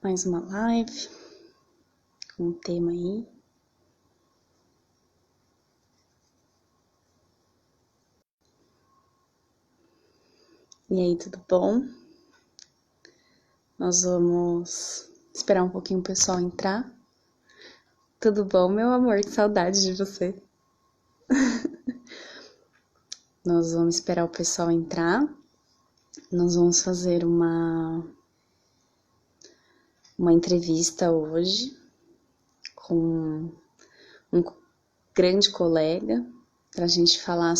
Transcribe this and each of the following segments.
Mais uma live com um tema aí. E aí, tudo bom? Nós vamos esperar um pouquinho o pessoal entrar. Tudo bom, meu amor? Que saudade de você. Nós vamos esperar o pessoal entrar. Nós vamos fazer uma entrevista hoje com um grande colega para a gente falar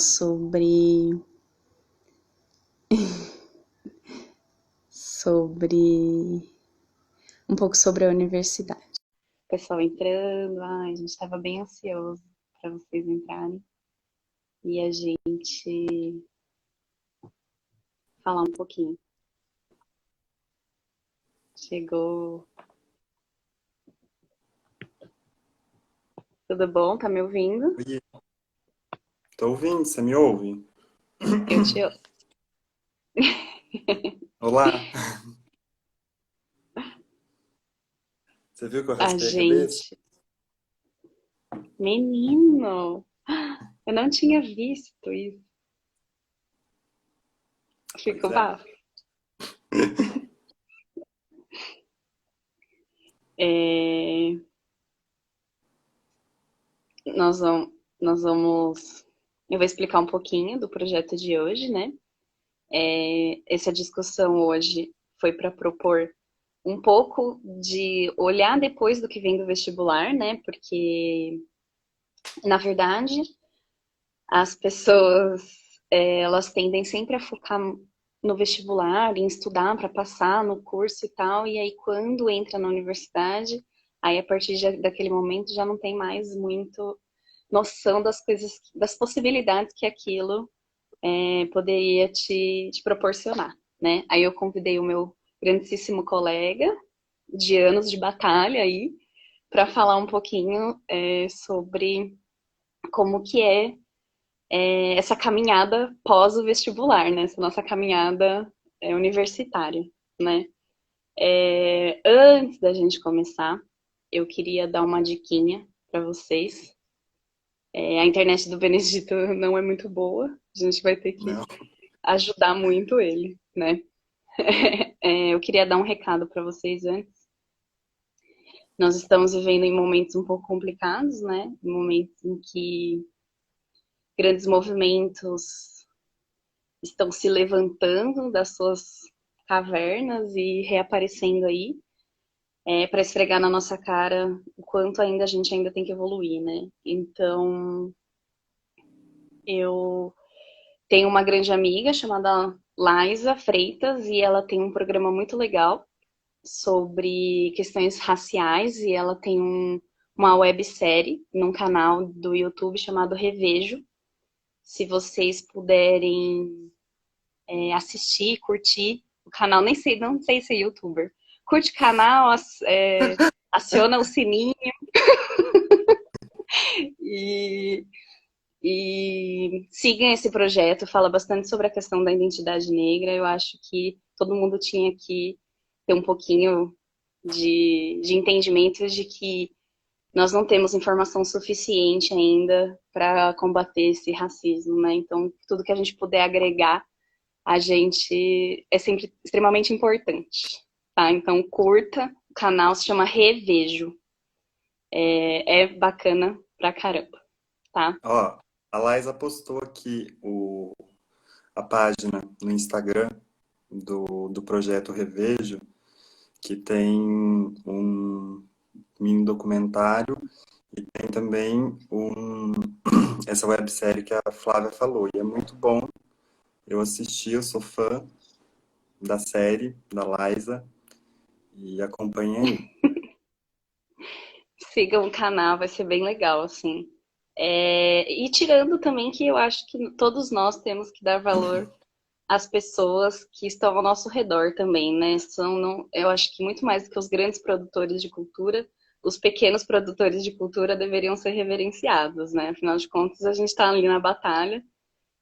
um pouco sobre a universidade. O pessoal entrando, a gente estava bem ansioso para vocês entrarem e a gente falar um pouquinho. Chegou. Tudo bom? Tá me ouvindo? Oi, tô ouvindo, você me ouve? Eu te ouço. Olá, você viu que eu A raspei a cabeça? gente. Menino! Eu não tinha visto isso. Pois Fico é. bafo. É... Nós vamos, nós vamos. Eu vou explicar um pouquinho do projeto de hoje, né? Essa discussão hoje foi para propor um pouco de olhar depois do que vem do vestibular, né? Porque, na verdade, as pessoas elas tendem sempre a focar no vestibular, em estudar para passar no curso e tal, e aí quando entra na universidade, aí a partir daquele momento já não tem mais muito noção das coisas, das possibilidades que aquilo poderia te proporcionar, né? Aí eu convidei o meu grandíssimo colega de anos de batalha aí para falar um pouquinho sobre como que essa caminhada pós o vestibular, né? Essa nossa caminhada universitária, né? Antes da gente começar, eu queria dar uma diquinha para vocês. A internet do Benedito não é muito boa, a gente vai ter que Não. ajudar muito ele, né? Eu queria dar um recado para vocês antes. Nós estamos vivendo em momentos um pouco complicados, né? Em momentos em que grandes movimentos estão se levantando das suas cavernas e reaparecendo aí, para esfregar na nossa cara o quanto ainda a gente ainda tem que evoluir, né? Então, eu tenho uma grande amiga chamada Laisa Freitas e ela tem um programa muito legal sobre questões raciais e ela tem uma websérie num canal do YouTube chamado Revejo. Se vocês puderem assistir, curtir o canal, nem sei, não sei se é youtuber. Curte o canal, aciona o sininho e, e sigam esse projeto. Fala bastante sobre a questão da identidade negra. Eu acho que todo mundo tinha que ter um pouquinho de entendimento de que nós não temos informação suficiente ainda para combater esse racismo, né? Então, tudo que a gente puder agregar a gente é sempre extremamente importante, tá? Então curta, o canal se chama Revejo, é bacana pra caramba, tá? Ó, a Laisa postou aqui a página no Instagram do projeto Revejo, que tem um mini documentário e tem também essa websérie que a Flávia falou. E é muito bom. Eu assisti, eu sou fã da série, da Laisa, e acompanhei. Sigam o canal, vai ser bem legal, assim. E tirando também que eu acho que todos nós temos que dar valor às pessoas que estão ao nosso redor também, né? Eu acho que muito mais do que os grandes produtores de cultura, os pequenos produtores de cultura deveriam ser reverenciados, né? Afinal de contas, a gente está ali na batalha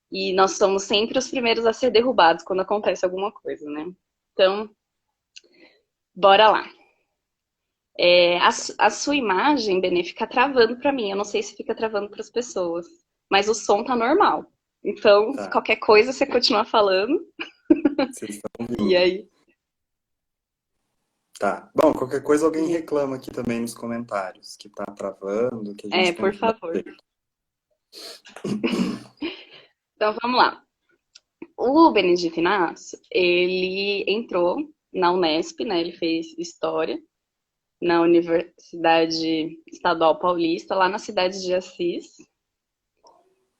e nós somos sempre os primeiros a ser derrubados quando acontece alguma coisa, né? Então, bora lá. A sua imagem, Benê, fica travando para mim. Eu não sei se fica travando para as pessoas, mas o som tá normal. Então, se Tá, qualquer coisa você continuar falando, vocês estão e ouvindo. aí. Tá. Bom, qualquer coisa alguém reclama aqui também nos comentários, que tá travando, que a gente tem Por que dar favor. jeito. Então, vamos lá. O Benedito Inácio, ele entrou na Unesp, né? Ele fez História na Universidade Estadual Paulista, lá na cidade de Assis.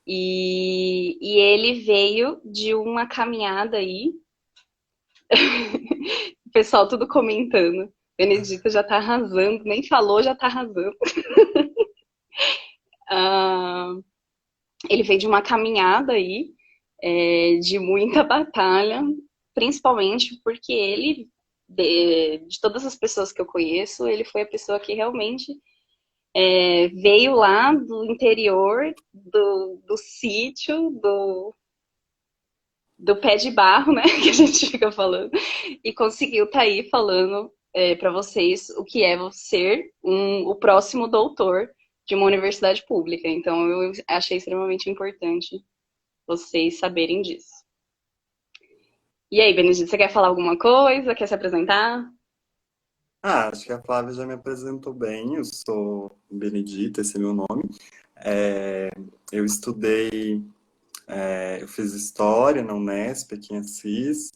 E ele veio de uma caminhada aí, o pessoal tudo comentando. Benedita já tá arrasando, nem falou, já tá arrasando. Ah, ele veio de uma caminhada aí, de muita batalha, principalmente porque ele, de todas as pessoas que eu conheço, ele foi a pessoa que realmente veio lá do interior, do sítio, do pé de barro, né, que a gente fica falando, e conseguiu estar aí falando para vocês o que é ser o próximo doutor de uma universidade pública. Então, eu achei extremamente importante vocês saberem disso. E aí, Benedito, você quer falar alguma coisa? Quer se apresentar? Ah, acho que a Flávia já me apresentou bem. Eu sou Benedita, esse é meu nome. É, eu estudei, eu fiz História na Unesp, aqui em Assis.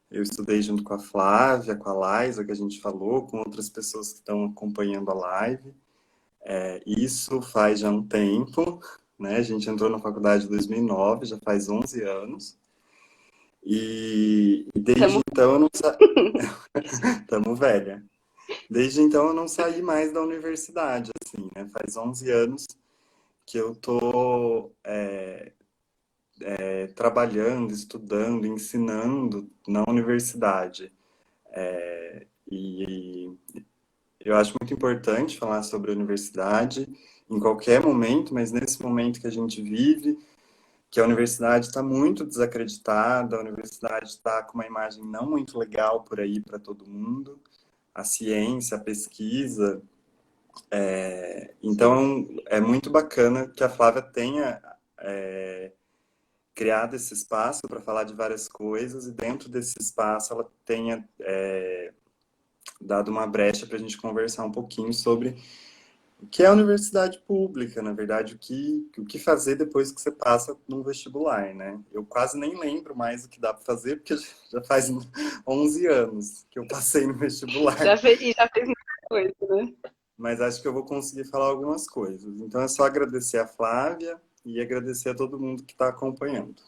Eu estudei junto com a Flávia, com a Laisa, que a gente falou, com outras pessoas que estão acompanhando a live. Isso faz já um tempo, né? A gente entrou na faculdade em 2009, já faz 11 anos. E desde Tamo... então eu não Tamo velha. Desde então eu não saí mais da universidade, assim, né? Faz 11 anos que eu tô trabalhando, estudando, ensinando na universidade. E eu acho muito importante falar sobre a universidade em qualquer momento, mas nesse momento que a gente vive, que a universidade está muito desacreditada, a universidade está com uma imagem não muito legal por aí para todo mundo, a ciência, a pesquisa. Sim. Então, é muito bacana que a Flávia tenha criado esse espaço para falar de várias coisas e dentro desse espaço ela tenha dado uma brecha para a gente conversar um pouquinho sobre o que é a universidade pública, na verdade, o que fazer depois que você passa num vestibular, né? Eu quase nem lembro mais o que dá para fazer, porque já faz 11 anos que eu passei no vestibular, Já fez muita coisa, né? mas acho que eu vou conseguir falar algumas coisas. Então é só agradecer a Flávia e agradecer a todo mundo que está acompanhando.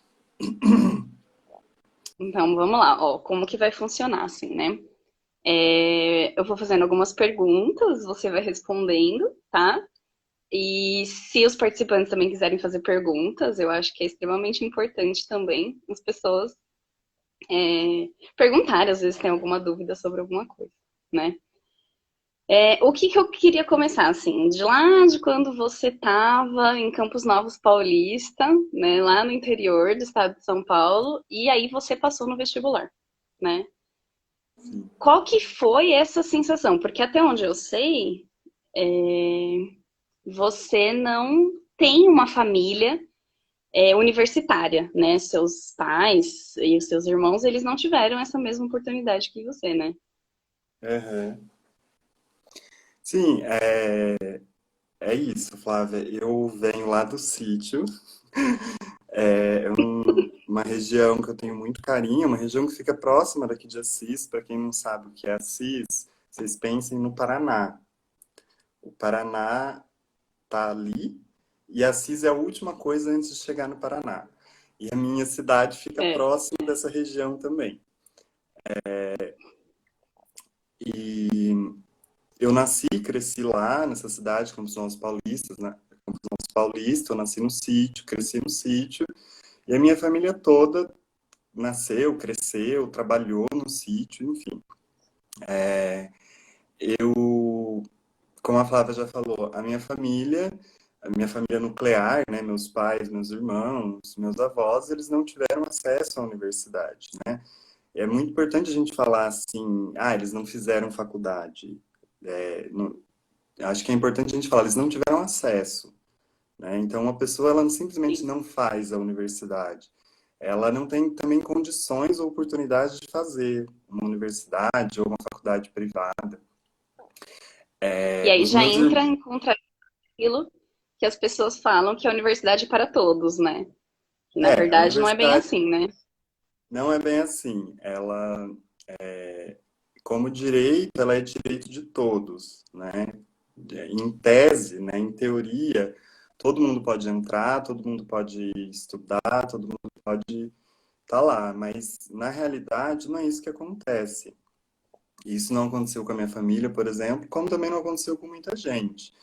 Então, vamos lá. Ó, como que vai funcionar, assim, né? Eu vou fazendo algumas perguntas, você vai respondendo, tá? E se os participantes também quiserem fazer perguntas, eu acho que é extremamente importante também as pessoas perguntarem, às vezes tem alguma dúvida sobre alguma coisa, né? O que que eu queria começar, assim, de lá de quando você estava em Campos Novos Paulista, né, lá no interior do estado de São Paulo, e aí você passou no vestibular, né? Qual que foi essa sensação? Porque até onde eu sei, você não tem uma família universitária, né? Seus pais e os seus irmãos, eles não tiveram essa mesma oportunidade que você, né? Uhum. Sim, é isso, Flávia. Eu venho lá do sítio, uma região que eu tenho muito carinho, uma região que fica próxima daqui de Assis. Para quem não sabe o que é Assis, vocês pensem no Paraná. O Paraná tá ali e Assis é a última coisa antes de chegar no Paraná. E a minha cidade fica É, próxima dessa região também. E eu nasci e cresci lá nessa cidade, Campos Novos Paulistas, né? Campos Novos Paulista, eu nasci no sítio, cresci no sítio, e a minha família toda nasceu, cresceu, trabalhou no sítio, enfim. Eu, como a Flávia já falou, a minha família nuclear, né, meus pais, meus irmãos, meus avós, eles não tiveram acesso à universidade, né? É muito importante a gente falar assim, eles não fizeram faculdade. Acho que é importante a gente falar, eles não tiveram acesso, né? Então, uma pessoa, ela simplesmente Sim. não faz a universidade. Ela não tem também condições ou oportunidades de fazer uma universidade ou uma faculdade privada. E aí Os já meus entra irmãos... em contra aquilo que as pessoas falam que a universidade é para todos, né? Que na A verdade não é bem universidade assim, né? não é bem assim. Ela, como direito, ela é direito de todos, né? Em tese, né, em teoria, todo mundo pode entrar, todo mundo pode estudar, todo mundo pode estar lá, mas na realidade não é isso que acontece. Isso não aconteceu com a minha família, por exemplo, como também não aconteceu com muita gente.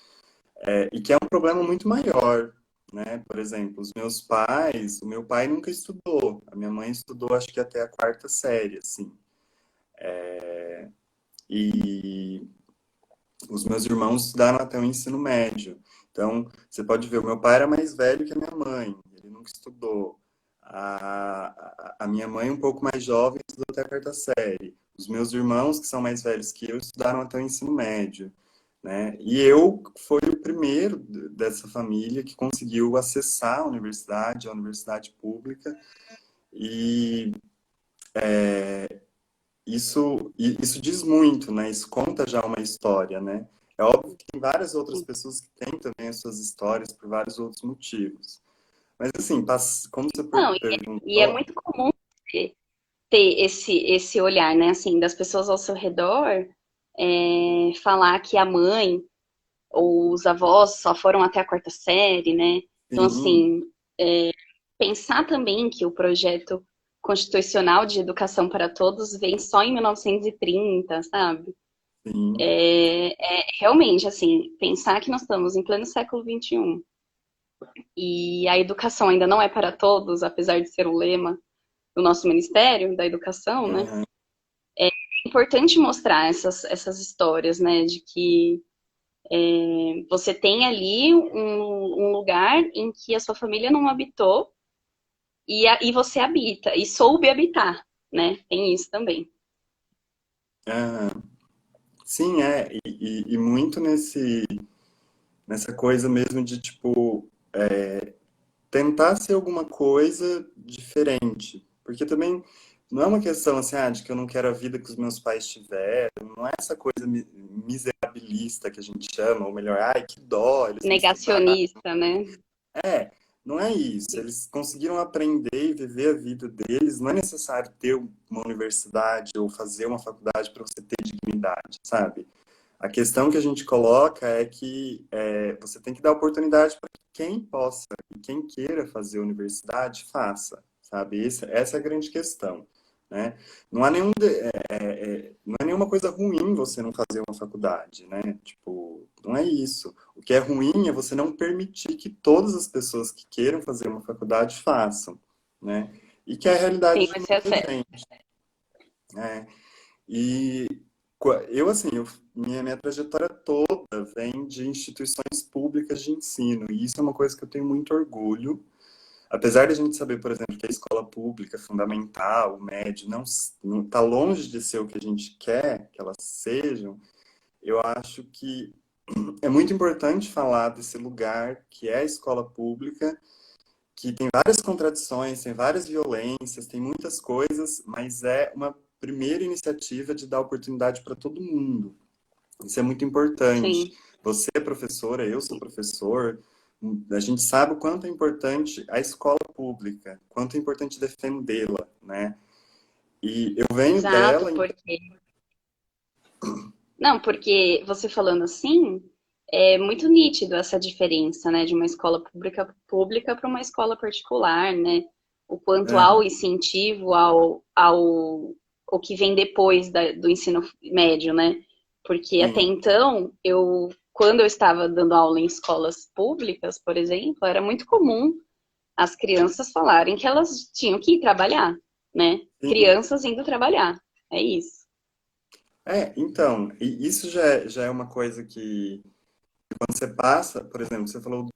E que é um problema muito maior, né? Por exemplo, os meus pais, o meu pai nunca estudou, a minha mãe estudou acho que até a quarta série, assim. E os meus irmãos estudaram até o ensino médio. Então, você pode ver, o meu pai era mais velho que a minha mãe, ele nunca estudou. A minha mãe, um pouco mais jovem, estudou até a quarta série. Os meus irmãos, que são mais velhos que eu, estudaram até o ensino médio, né? E eu fui o primeiro dessa família que conseguiu acessar a universidade pública, e isso diz muito, né? Isso conta já uma história, né? É óbvio que tem várias outras pessoas que têm também as suas histórias por vários outros motivos. Mas assim, como você Não, e é perguntou, muito comum ter esse olhar, né? Assim, das pessoas ao seu redor falar que a mãe ou os avós só foram até a quarta série, né? Então, sim, assim, pensar também que o projeto constitucional de educação para todos vem só em 1930, sabe? sim, Realmente, assim, pensar que nós estamos em pleno século XXI e a educação ainda não é para todos, apesar de ser o lema do nosso Ministério da Educação, né? aham, É importante mostrar essas histórias, né? De que você tem ali um lugar em que a sua família não habitou e você habita, e soube habitar, né? Tem isso também. aham. Sim, e muito nessa coisa mesmo de, tipo, tentar ser alguma coisa diferente. Porque também não é uma questão assim, de que eu não quero a vida que os meus pais tiveram, não é essa coisa miserabilista que a gente chama, ou melhor, ai, que dó, eles não estudaram. Negacionista, né? É, não é isso. Eles conseguiram aprender e viver a vida deles. Não é necessário ter uma universidade ou fazer uma faculdade para você ter dignidade, sabe? A questão que a gente coloca é que você tem que dar oportunidade para quem possa e quem queira fazer universidade, faça, sabe? Essa é a grande questão, né? Não há não é nenhuma coisa ruim você não fazer uma faculdade, né? Tipo, não é isso. O que é ruim é você não permitir que todas as pessoas que queiram fazer uma faculdade façam, né? E que é a Sim, realidade de vai ser muita acesso. gente, né? E eu, assim, minha trajetória toda vem de instituições públicas de ensino, e isso é uma coisa que eu tenho muito orgulho. Apesar de a gente saber, por exemplo, que a escola pública fundamental, o médio, não está longe de ser o que a gente quer que elas sejam, eu acho que é muito importante falar desse lugar que é a escola pública, que tem várias contradições, tem várias violências, tem muitas coisas, mas é uma primeira iniciativa de dar oportunidade para todo mundo. Isso é muito importante. Sim. Você é professora, eu sou professor, a gente sabe o quanto é importante a escola pública, quanto é importante defendê-la, né? E eu venho Exato, dela, porque. Não, porque você falando assim, é muito nítido essa diferença, né, de uma escola pública para uma escola particular, né? O quanto há o aham, incentivo o que vem depois do ensino médio, né? Porque até sim, então, quando eu estava dando aula em escolas públicas, por exemplo, era muito comum as crianças falarem que elas tinham que ir trabalhar, né? sim. Crianças indo trabalhar. É isso. Então, e isso já é uma coisa que, quando você passa, por exemplo, você falou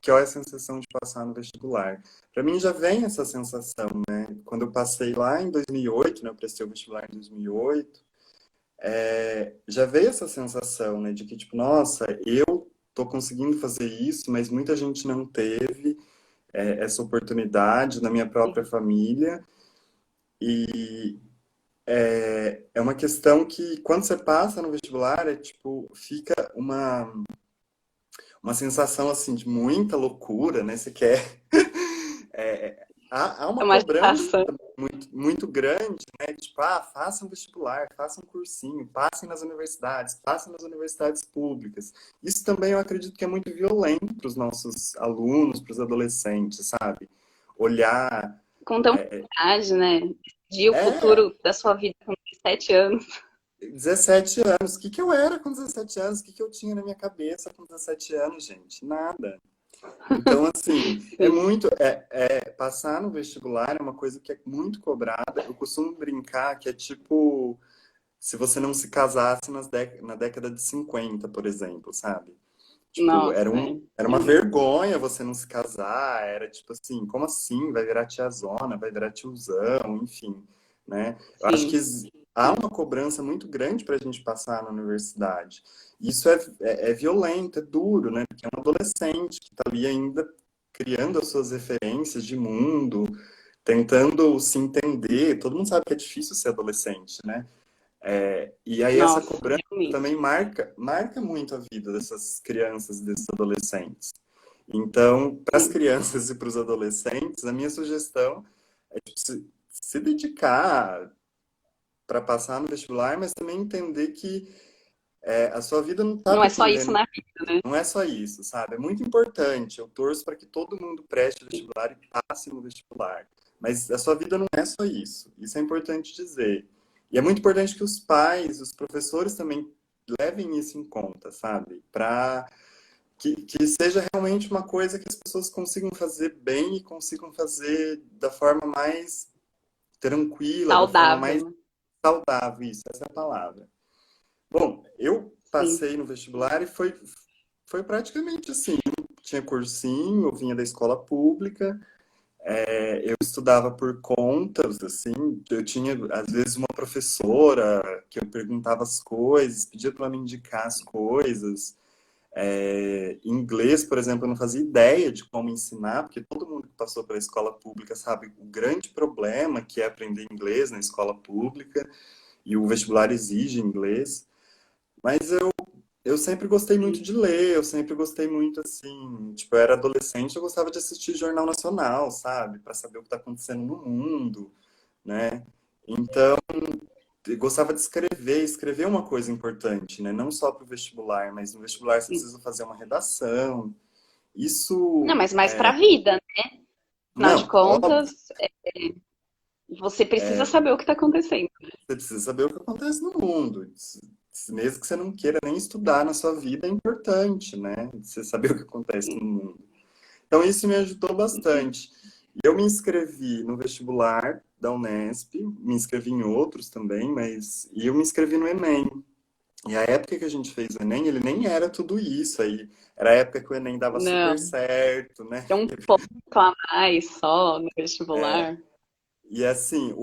que é a sensação de passar no vestibular. Para mim já vem essa sensação, né? Quando eu passei lá em 2008, né, eu prestei o vestibular em 2008, já veio essa sensação, né, de que, tipo, nossa, eu tô conseguindo fazer isso, mas muita gente não teve essa oportunidade na minha própria família. E é uma questão que, quando você passa no vestibular, tipo, fica uma sensação, assim, de muita loucura, né? Você quer... há É uma uma cobrança agitação. muito grande, né? Tipo, façam vestibular, façam cursinho, passem nas universidades, passem nas universidades públicas. Isso também eu acredito que é muito violento para os nossos alunos, para os adolescentes, sabe? Olhar. Com tão idade, né? Decidir o É, futuro da sua vida com 17 anos. 17 anos. O que que eu era com 17 anos? O que que eu tinha na minha cabeça com 17 anos, gente? Nada. Então, assim, Sim. passar no vestibular é uma coisa que é muito cobrada. Eu costumo brincar que é tipo se você não se casasse na década de 50, por exemplo, sabe? Tipo, Nossa, era uma vergonha você não se casar, era tipo assim, como assim? Vai virar tiazona, vai virar tiozão, enfim, né? Eu acho que sim. há uma cobrança muito grande para a gente passar na universidade. Isso é violento, é duro, né? Porque é um adolescente que está ali ainda criando as suas referências de mundo, tentando se entender. Todo mundo sabe que é difícil ser adolescente, né? E aí essa Nossa, cobrança também realmente. marca muito a vida dessas crianças, desses adolescentes. Então, para as Sim. crianças e para os adolescentes, a minha sugestão é tipo, se dedicar para passar no vestibular, mas também entender que a sua vida não está Não é só isso dependendo, na vida, né? não é só isso, sabe? É muito importante. Eu torço para que todo mundo preste vestibular e passe no vestibular. Mas a sua vida não é só isso. Isso é importante dizer. E é muito importante que os pais, os professores também levem isso em conta, sabe? Para que seja realmente uma coisa que as pessoas consigam fazer bem e consigam fazer da forma mais tranquila, da forma Saudável, mais né? saudável. Isso, essa é a palavra. Bom, eu Sim. passei no vestibular e foi praticamente assim. Tinha cursinho, eu vinha da escola pública, eu estudava por contas, assim, eu tinha às vezes uma professora que eu perguntava as coisas, pedia para ela me indicar as coisas. Inglês, por exemplo, eu não fazia ideia de como ensinar, porque todo mundo que passou pela escola pública sabe o grande problema que é aprender inglês na escola pública, e o vestibular exige inglês. Mas eu sempre gostei muito Sim. de ler, eu sempre gostei muito assim, tipo, eu era adolescente, eu gostava de assistir Jornal Nacional, sabe? Para saber o que está acontecendo no mundo, né? Então, eu gostava de escrever, escrever é uma coisa importante, né? Não só para o vestibular, mas no vestibular você Sim. precisa fazer uma redação. Não, Isso, mas mais para a vida, né? Afinal de não, óbvio, contas, você precisa saber o que está acontecendo. você precisa saber o que acontece no mundo. Mesmo que você não queira nem estudar na sua vida, é importante, né? Você saber o que acontece no Sim. mundo. Então, isso me ajudou bastante. Eu me inscrevi no vestibular da Unesp, me inscrevi em outros também, e eu me inscrevi no Enem. E a época que a gente fez o Enem, ele nem era tudo isso aí. Era a época que o Enem dava super Não, certo, né? tem um ponto a mais só no vestibular. E assim,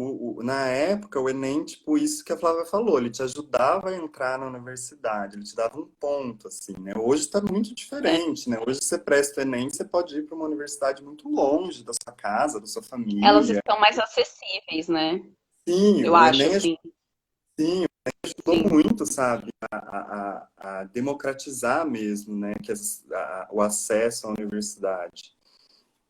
na época, o Enem, tipo, isso que a Flávia falou, ele te ajudava a entrar na universidade, ele te dava um ponto, assim, né? Hoje está muito É, diferente, né? Hoje você presta o Enem, você pode ir para uma universidade muito longe da sua casa, da sua elas família. estão mais acessíveis, né? Sim, Eu o acho, Enem assim. ajudou Sim. muito, sabe, a democratizar mesmo, né, o acesso à universidade.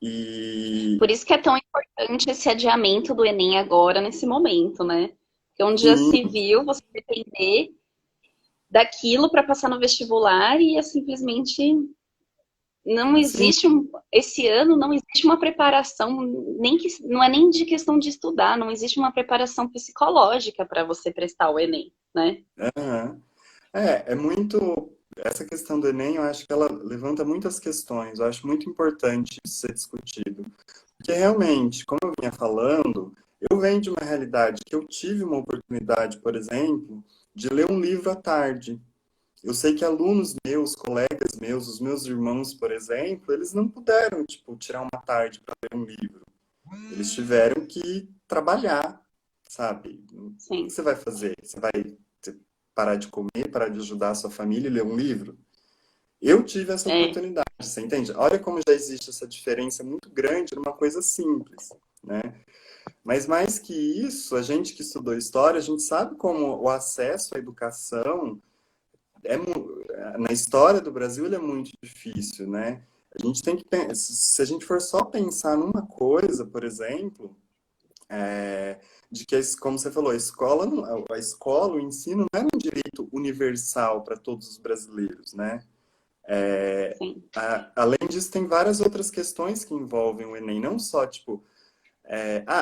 E Por isso que é tão importante esse adiamento do Enem agora, nesse momento, né? Porque onde já sim, se viu você depender daquilo para passar no vestibular e é simplesmente não sim, existe esse ano não existe uma preparação, nem que não é nem de questão de estudar, não existe uma preparação psicológica para você prestar o Enem, né? aham. É muito. Essa questão do Enem, eu acho que ela levanta muitas questões. Eu acho muito importante isso ser discutido. Porque realmente, como eu vinha falando, eu venho de uma realidade que eu tive uma oportunidade, por exemplo, de ler um livro à tarde. Eu sei que alunos meus, colegas meus, os meus irmãos, por exemplo, eles não puderam, tipo, tirar uma tarde para ler um livro. Eles tiveram que trabalhar, sabe? O que Sim. você vai fazer? parar de comer, parar de ajudar a sua família e ler um livro? Eu tive essa É, oportunidade, você entende? Olha como já existe essa diferença muito grande numa coisa simples, né? Mas mais que isso, a gente que estudou história, a gente sabe como o acesso à educação na história do Brasil ele é muito difícil, né? A gente tem que se a gente for só pensar numa coisa, por exemplo, de que, como você falou, a escola, o ensino não é um direito universal para todos os brasileiros, né? sim. Além disso, tem várias outras questões que envolvem o Enem, não só, tipo,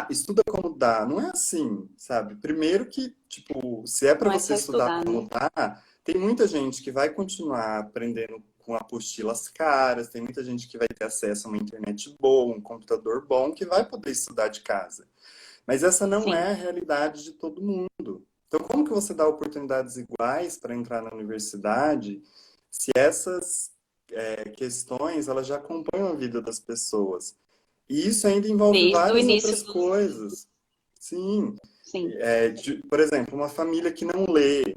estuda como dá. Não é assim, sabe? Primeiro que, tipo, se é para Não é você só estudar estudar, né? como dá, tem muita gente que vai continuar aprendendo com apostilas caras, tem muita gente que vai ter acesso a uma internet boa, um computador bom, que vai poder estudar de casa. Mas essa não é Sim. a realidade de todo mundo. Então, como que você dá oportunidades iguais para entrar na universidade se essas questões elas já acompanham a vida das pessoas? E isso ainda envolve Desde o várias início outras do... coisas. Sim, Sim, por exemplo, uma família que não lê,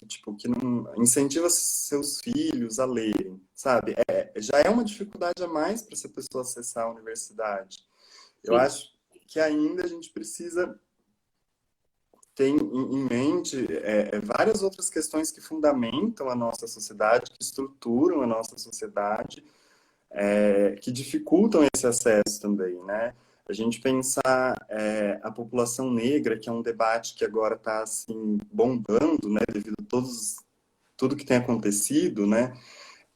tipo, que não incentiva seus filhos a lerem, sabe? Já é uma dificuldade a mais para essa pessoa acessar a universidade. Eu sim. acho que ainda a gente precisa ter em mente várias outras questões que fundamentam a nossa sociedade, que estruturam a nossa sociedade, que dificultam esse acesso também, né? A gente pensar a população negra, que é um debate que agora está assim bombando, né, devido a tudo que tem acontecido, né?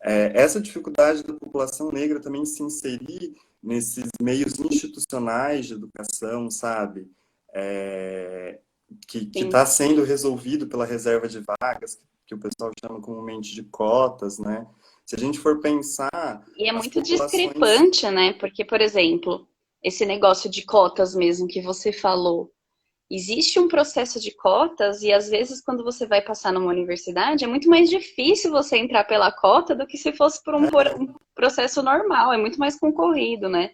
Essa dificuldade da população negra também se inserir nesses meios institucionais de educação, sabe? É, que Sim. está sendo resolvido pela reserva de vagas, que o pessoal chama comumente de cotas, né? Se a gente for pensar, E é as muito populações. discrepante, né? Porque, por exemplo, esse negócio de cotas mesmo que você falou, existe um processo de cotas e às vezes quando você vai passar numa universidade é muito mais difícil você entrar pela cota do que se fosse por um processo normal, é muito mais concorrido, né?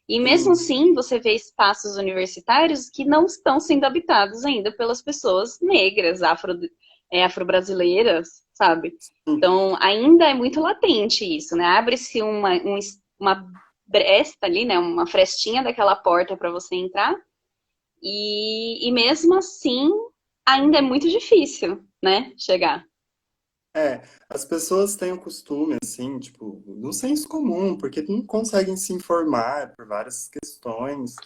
E mesmo Sim, assim, você vê espaços universitários que não estão sendo habitados ainda pelas pessoas negras, afro-brasileiras, sabe? sim. Então, ainda é muito latente isso, né? Abre-se uma bresta ali, né? Uma frestinha daquela porta para você entrar, e mesmo assim, ainda é muito difícil, né? Chegar. As pessoas têm o costume, assim, tipo, no senso comum, porque não conseguem se informar por várias questões,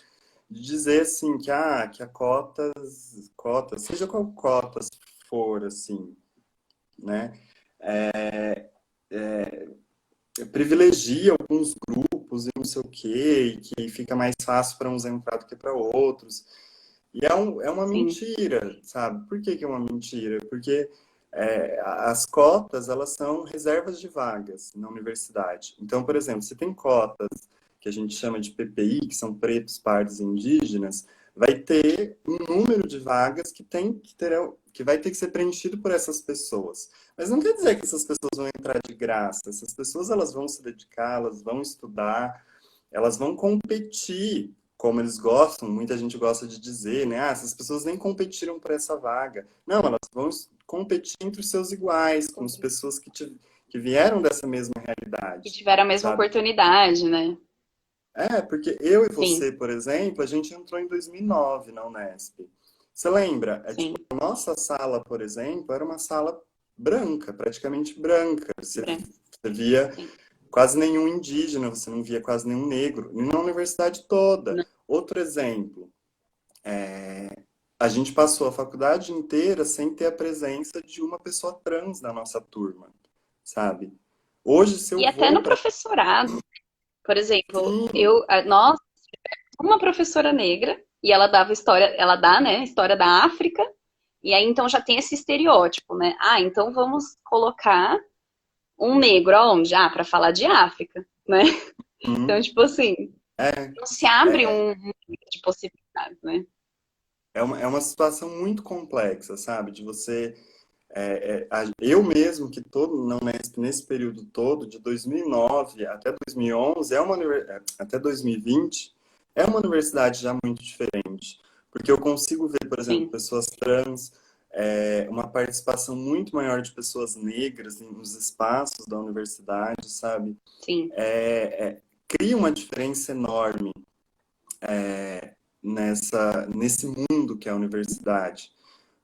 de dizer, assim, que a cotas, seja qual cotas for, assim, né, privilegia alguns grupos e não sei o quê, e que fica mais fácil para uns entrar do que para outros. E é uma Sim, mentira, sabe? Por que que é uma mentira? Porque as cotas, elas são reservas de vagas na universidade. Então, por exemplo, se tem cotas que a gente chama de PPI, que são pretos, pardos e indígenas, vai ter um número de vagas que vai ter que ser preenchido por essas pessoas. Mas não quer dizer que essas pessoas vão entrar de graça. Essas pessoas elas vão se dedicar, elas vão estudar, elas vão competir como eles gostam, muita gente gosta de dizer, né? Essas pessoas nem competiram por essa vaga. Não, elas vão competir entre os seus iguais, com as pessoas que vieram dessa mesma que realidade, tiveram a mesma sabe? oportunidade, né? Porque eu e Sim, você, por exemplo, a gente entrou em 2009 na Unesp. Você lembra? Tipo, sim, a nossa sala, por exemplo, era uma sala branca, praticamente branca. branco, Você via sim. quase nenhum indígena, você não via quase nenhum negro, e na universidade toda. Não. Outro exemplo, a gente passou a faculdade inteira sem ter a presença de uma pessoa trans na nossa turma, sabe? Hoje, se E eu até vou no para. professorado, por exemplo, Sim, nós, uma professora negra, e ela dava história, ela dá, né, história da África, e aí então já tem esse estereótipo, né? Ah, então vamos colocar um negro aonde? Ah, para falar de África, né? Então, hum, tipo assim, é, não se abre é, um mundo de possibilidades, né? é uma situação muito complexa, sabe? De você. Eu mesmo, que todo, não, nesse período todo, de 2009 até 2011, até 2020, é uma universidade já muito diferente. Porque eu consigo ver, por exemplo, Sim, pessoas trans uma participação muito maior de pessoas negras nos espaços da universidade, sabe? Sim. Cria uma diferença enorme nesse mundo que é a universidade.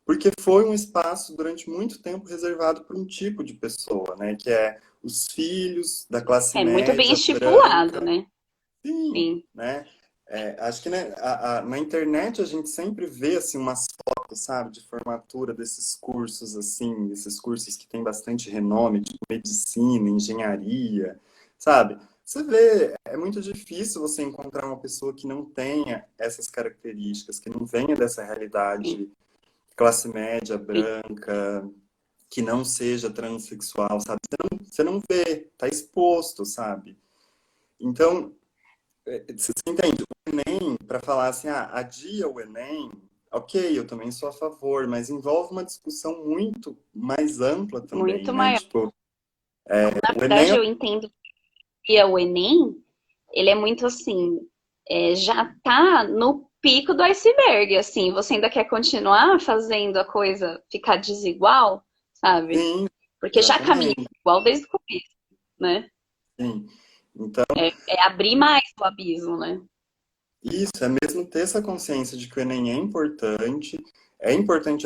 Porque foi um espaço durante muito tempo reservado para um tipo de pessoa, né? Que é os filhos da classe É muito bem média estipulado, branca. né? Sim, Sim. né? Acho que né, na internet a gente sempre vê assim umas fotos, sabe, de formatura desses cursos assim, esses cursos que têm bastante renome, tipo medicina, engenharia, sabe? Você vê, é muito difícil você encontrar uma pessoa que não tenha essas características, que não venha dessa Sim. realidade classe média, Sim. branca, que não seja transexual, sabe? Você não vê, tá exposto, sabe? Então, você entende? O Enem, para falar assim, adia o Enem, ok, eu também sou a favor, mas envolve uma discussão muito mais ampla também, Muito né? maior. Tipo, Na o Enem verdade, eu entendo que o Enem, ele é muito assim, já tá no pico do iceberg, assim, você ainda quer continuar fazendo a coisa ficar desigual, sabe? sim, Porque já caminha exatamente, igual desde o começo, né? sim. Então, É abrir mais o abismo, né? isso, é mesmo ter essa consciência de que o Enem é importante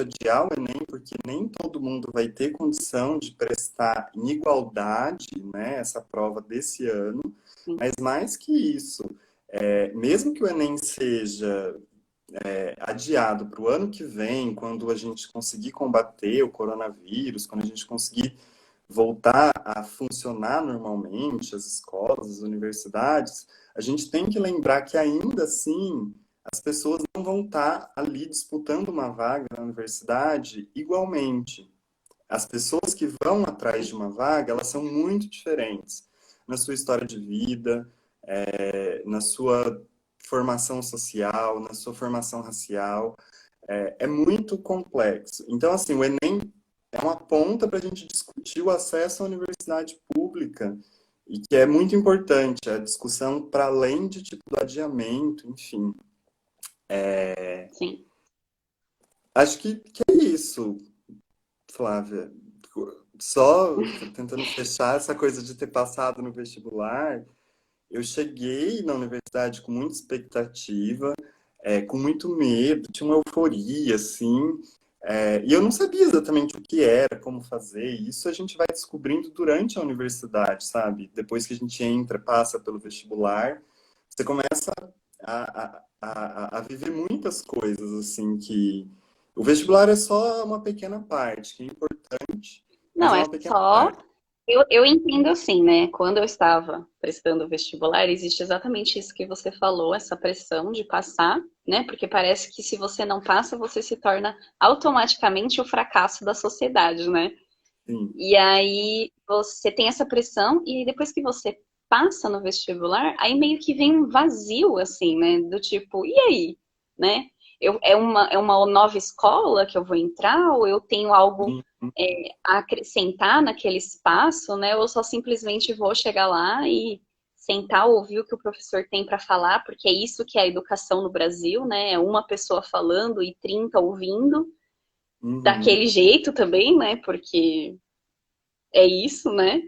adiar o Enem, porque nem todo mundo vai ter condição de prestar em igualdade, né, essa prova desse ano, mas mais que isso, mesmo que o Enem seja adiado para o ano que vem, quando a gente conseguir combater o coronavírus, quando a gente conseguir voltar a funcionar normalmente, as escolas, as universidades, a gente tem que lembrar que ainda assim as pessoas não vão estar ali disputando uma vaga na universidade igualmente. As pessoas que vão atrás de uma vaga, elas são muito diferentes na sua história de vida, na sua formação social, na sua formação racial. É muito complexo. Então, assim, o Enem é uma ponta para a gente discutir o acesso à universidade pública e que é muito importante a discussão para além de tipo do adiamento, enfim. Sim. Acho que é isso, Flávia. Só tentando fechar essa coisa de ter passado no vestibular, eu cheguei na universidade com muita expectativa, com muito medo, tinha uma euforia, assim, e eu não sabia exatamente o que era, como fazer. E isso a gente vai descobrindo durante a universidade, sabe? Depois que a gente entra, passa pelo vestibular, você começa a viver muitas coisas, assim, que o vestibular é só uma pequena parte, que é importante, mas Não, é é uma pequena só. parte. Eu entendo assim, né? Quando eu estava prestando o vestibular, existe exatamente isso que você falou, essa pressão de passar, né? Porque parece que se você não passa, você se torna automaticamente o fracasso da sociedade, né? Sim. E aí você tem essa pressão, e depois que você passa no vestibular, aí meio que vem um vazio, assim, né? Do tipo, e aí? Né? É uma nova escola que eu vou entrar, ou eu tenho algo a acrescentar naquele espaço, né? Ou só simplesmente vou chegar lá e sentar, ouvir o que o professor tem para falar, porque é isso que é a educação no Brasil, né? É uma pessoa falando e 30 ouvindo, Uhum. daquele jeito também, né? Porque é isso, né?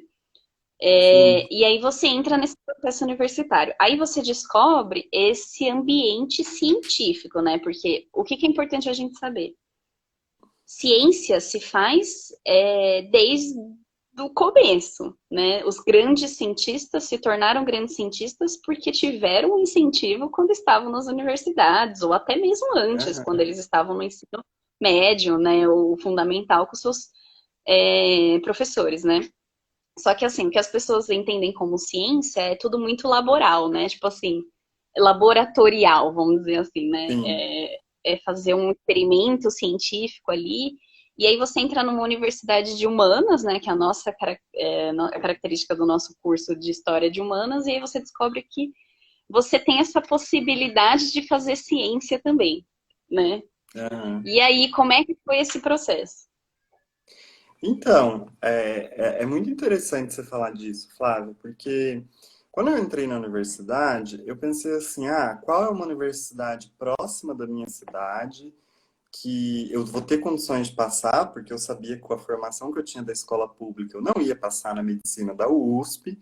Sim. E aí você entra nesse processo universitário. Aí você descobre esse ambiente científico, né? Porque o que é importante a gente saber? Ciência se faz desde o começo, né? Os grandes cientistas se tornaram grandes cientistas porque tiveram um incentivo quando estavam nas universidades, ou até mesmo antes, quando Aham. eles estavam no ensino médio, né? Ou fundamental com seus professores, né? Só que assim, o que as pessoas entendem como ciência é tudo muito laboral, né? Tipo assim, laboratorial, vamos dizer assim, né? Sim. É fazer um experimento científico ali. E aí você entra numa universidade de humanas, né? Que é a nossa a característica do nosso curso de História de Humanas, e aí você descobre que você tem essa possibilidade de fazer ciência também, né? Aham. E aí, como é que foi esse processo? Então, é muito interessante você falar disso, Flávio, porque quando eu entrei na universidade, eu pensei assim, qual é uma universidade próxima da minha cidade, que eu vou ter condições de passar, porque eu sabia que com a formação que eu tinha da escola pública, eu não ia passar na medicina da USP,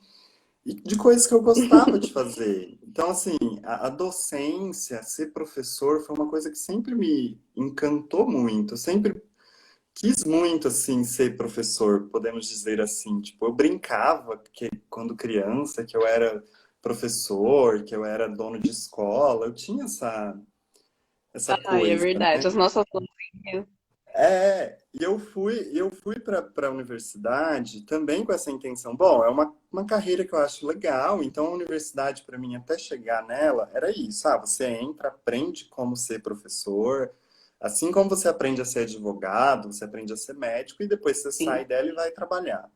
e de coisas que eu gostava de fazer. Então, assim, a docência, ser professor, foi uma coisa que sempre me encantou muito. Eu sempre quis muito, assim, ser professor, podemos dizer assim. Tipo, eu brincava que, quando criança, que eu era professor, que eu era dono de escola. Eu tinha essa Ai, é coisa, verdade. né? As nossas mães. E eu fui para a universidade também com essa intenção. Bom, é uma carreira que eu acho legal, então a universidade, para mim, até chegar nela, era isso. Ah, você entra, aprende como ser professor, assim como você aprende a ser advogado, você aprende a ser médico, e depois você sai Sim. dela e vai trabalhar.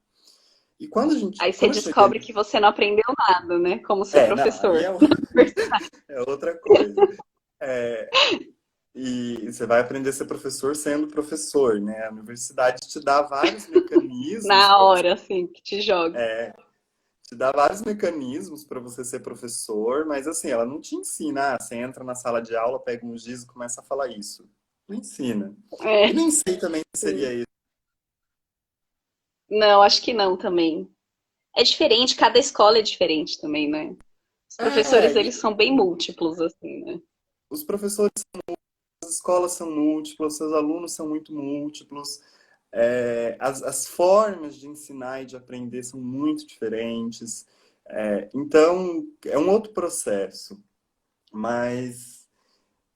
E Aí você quando eu cheguei. descobre que você não aprendeu nada, né? Como ser É, não, aí professor. é outra coisa. É, e você vai aprender a ser professor sendo professor, né? A universidade te dá vários mecanismos Na para você, hora, assim, que te joga. te dá vários mecanismos para você ser professor, mas assim, ela não te ensina, você entra na sala de aula, pega um giz e começa a falar isso. Não ensina. E É, nem sei também se sim. seria isso. Não, acho que não também. É diferente, cada escola é diferente também, né? Os professores, É, eles são bem múltiplos, assim, né? os professores, as escolas são múltiplas, seus alunos são muito múltiplos, as formas de ensinar e de aprender são muito diferentes. Então, é um outro processo. Mas,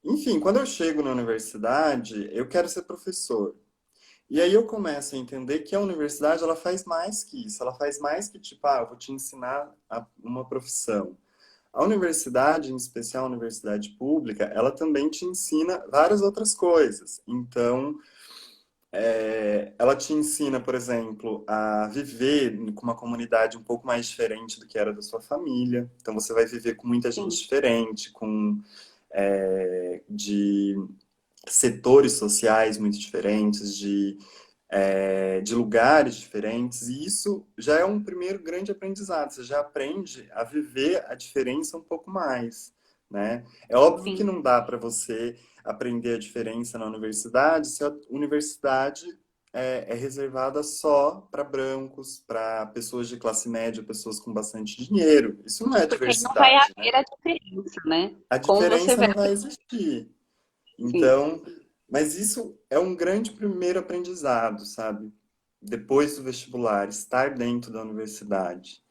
enfim, quando eu chego na universidade, eu quero ser professor. E aí eu começo a entender que a universidade, ela faz mais que isso. Ela faz mais que, tipo, eu vou te ensinar uma profissão. A universidade, em especial a universidade pública, ela também te ensina várias outras coisas. Então, ela te ensina, por exemplo, a viver com uma comunidade um pouco mais diferente do que era da sua família. Então, você vai viver com muita gente Sim. diferente, de setores sociais muito diferentes, de lugares diferentes, e isso já é um primeiro grande aprendizado. Você já aprende a viver a diferença um pouco mais, né? É óbvio que Sim. não dá para você aprender a diferença na universidade se a universidade é reservada só para brancos, para pessoas de classe média, pessoas com bastante dinheiro. Isso não é Porque aí não vai diversidade, né? haver a diferença, né? A Como você diferença vê. não vai existir. Sim. Então, mas isso é um grande primeiro aprendizado, sabe? Depois do vestibular, estar dentro da universidade.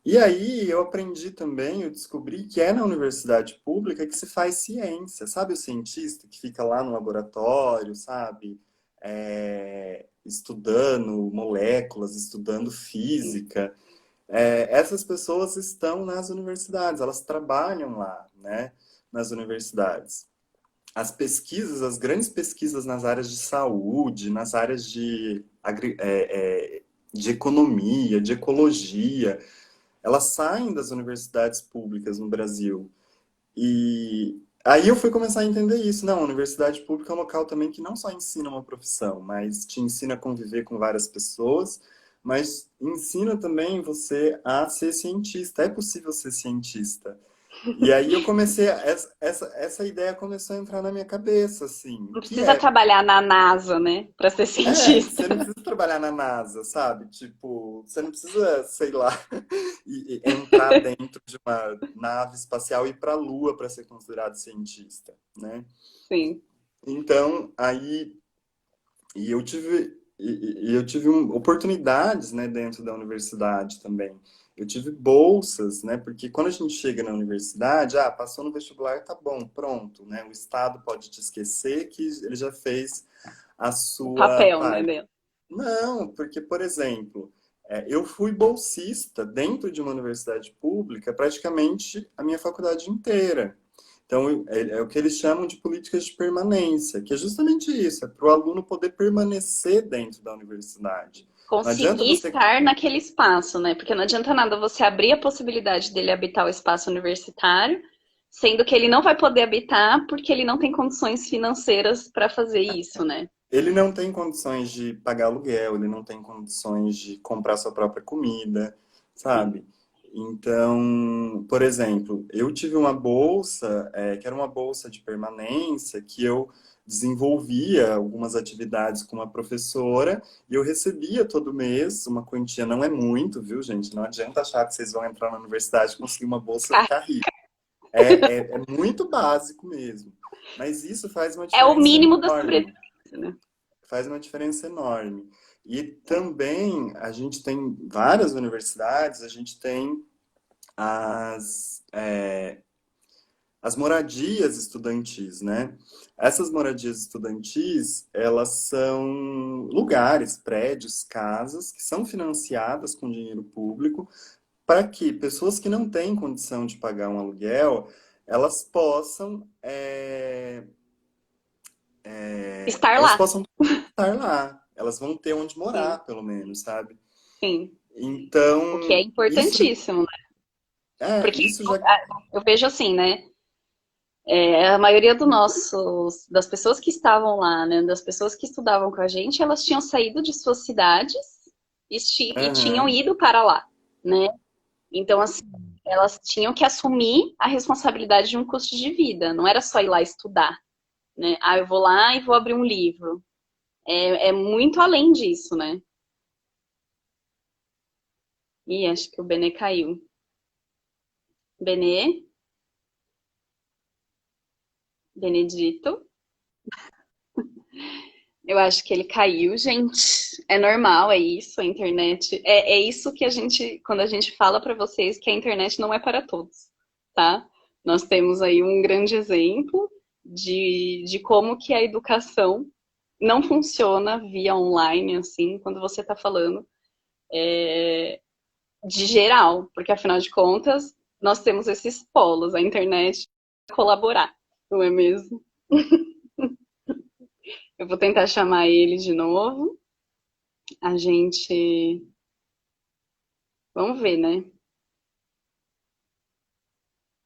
E aí eu aprendi também, eu descobri que é na universidade pública que se faz ciência, sabe? O cientista que fica lá no laboratório, sabe? Estudando moléculas, estudando Sim. física. Essas pessoas estão nas universidades, elas trabalham lá, né? Nas universidades. As pesquisas, as grandes pesquisas nas áreas de saúde, nas áreas de economia, de ecologia, elas saem das universidades públicas no Brasil. E aí eu fui começar a entender isso. Não, a universidade pública é um local também que não só ensina uma profissão, mas te ensina a conviver com várias pessoas, mas ensina também você a ser cientista. É possível ser cientista. E aí eu comecei, essa ideia começou a entrar na minha cabeça, assim, Não que precisa trabalhar na NASA, né? Para ser cientista. você não precisa trabalhar na NASA, sabe? Tipo, você não precisa, sei lá, e entrar dentro de uma nave espacial e ir para a Lua para ser considerado cientista, né? Sim. Então, aí, eu tive oportunidades, né, dentro da universidade também. Eu tive bolsas, né? Porque quando a gente chega na universidade, passou no vestibular, tá bom, pronto, né? O Estado pode te esquecer que ele já fez a O sua papel, né, parte. dela. Não, porque, por exemplo, eu fui bolsista dentro de uma universidade pública praticamente a minha faculdade inteira. Então, é o que eles chamam de políticas de permanência, que é justamente isso, é para o aluno poder permanecer dentro da universidade. Não adianta Conseguir você. estar naquele espaço, né? Porque não adianta nada você abrir a possibilidade dele habitar o espaço universitário, sendo que ele não vai poder habitar porque ele não tem condições financeiras para fazer isso, né? Ele não tem condições de pagar aluguel, ele não tem condições de comprar sua própria comida, Sim. sabe? Então, por exemplo, eu tive uma bolsa, que era uma bolsa de permanência, que eu desenvolvia algumas atividades com uma professora e eu recebia todo mês uma quantia. Não é muito, viu, gente? Não adianta achar que vocês vão entrar na universidade e conseguir uma bolsa Ah, ficar rico. É muito básico mesmo. Mas isso faz uma é o diferença mínimo da enorme. sobrevivência, né? Faz uma diferença enorme. E também a gente tem várias universidades, a gente tem as, as moradias estudantis, né? Essas moradias estudantis, elas são lugares, prédios, casas que são financiadas com dinheiro público para que pessoas que não têm condição de pagar um aluguel, elas possam, Estar elas lá, possam estar lá. Elas vão ter onde sim, morar, pelo menos, sabe? sim. O que é Então, importantíssimo, né? Porque isso já. eu vejo assim, né? A maioria das pessoas que estavam lá, né? Das pessoas que estudavam com a gente, elas tinham saído de suas cidades e tinham Aham, ido para lá, né? Então, assim, elas tinham que assumir a responsabilidade de um custo de vida. Não era só ir lá estudar, né? Ah, eu vou lá e vou abrir um livro. É muito além disso, né? Ih, acho que o Benê caiu. Benê? Benedito? Eu acho que ele caiu, gente. É normal, é isso, a internet. É isso que a gente, quando a gente fala para vocês que a internet não é para todos, tá? Nós temos aí um grande exemplo de como que a educação não funciona via online, assim, quando você está falando de geral, porque afinal de contas, nós temos esses polos, a internet colaborar, não é mesmo? Eu vou tentar chamar ele de novo. A gente. Vamos ver, né?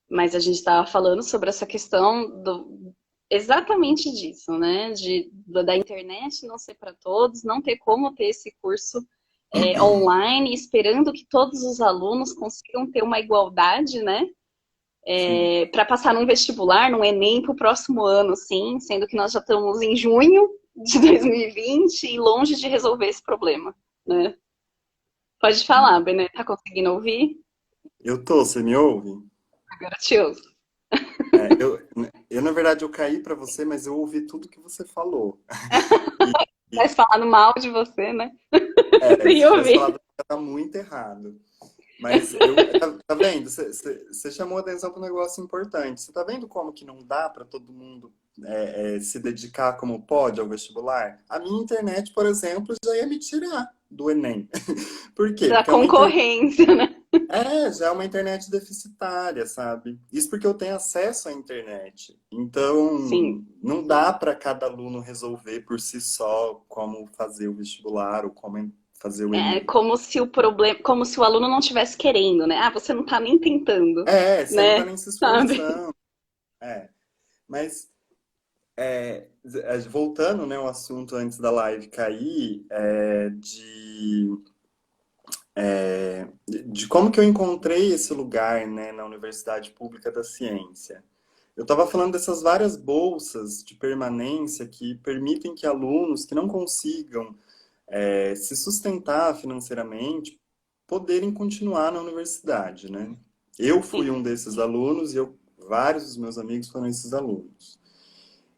Mas a gente estava falando sobre essa questão exatamente disso, né? Da internet não ser para todos, não ter como ter esse curso online, esperando que todos os alunos consigam ter uma igualdade, né? sim. Para passar num vestibular, num Enem para o próximo ano, sim, sendo que nós já estamos em junho de 2020 e longe de resolver esse problema, né? Pode falar, Bené, tá conseguindo ouvir? Eu tô, você me ouve? Agora te ouço. Na verdade, eu caí para você, mas eu ouvi tudo que você falou. Mas falando mal de você, né? Se Sem tivesse ouvir. falado, tá muito errado. Mas tá vendo? Você chamou a atenção para um negócio importante. Você tá vendo como que não dá para todo mundo se dedicar como pode ao vestibular? A minha internet, por exemplo, já ia me tirar do Enem. Por quê? Da Porque é uma internet, concorrência, né? já é uma internet deficitária, sabe? Isso porque eu tenho acesso à internet. Então, Sim. não dá para cada aluno resolver por si só como fazer o vestibular ou como fazer o É Enem. como se o problema, como se o aluno não estivesse querendo, né? Ah, você não tá nem tentando, Você não tá né? nem se Sabe? esforçando. É. Mas, voltando, né, ao assunto antes da live cair, de como que eu encontrei esse lugar, né, na Universidade Pública da Ciência. Eu estava falando dessas várias bolsas de permanência que permitem que alunos que não consigam se sustentar financeiramente poderem continuar na universidade, né? Eu fui Sim. um desses alunos e vários dos meus amigos foram esses alunos.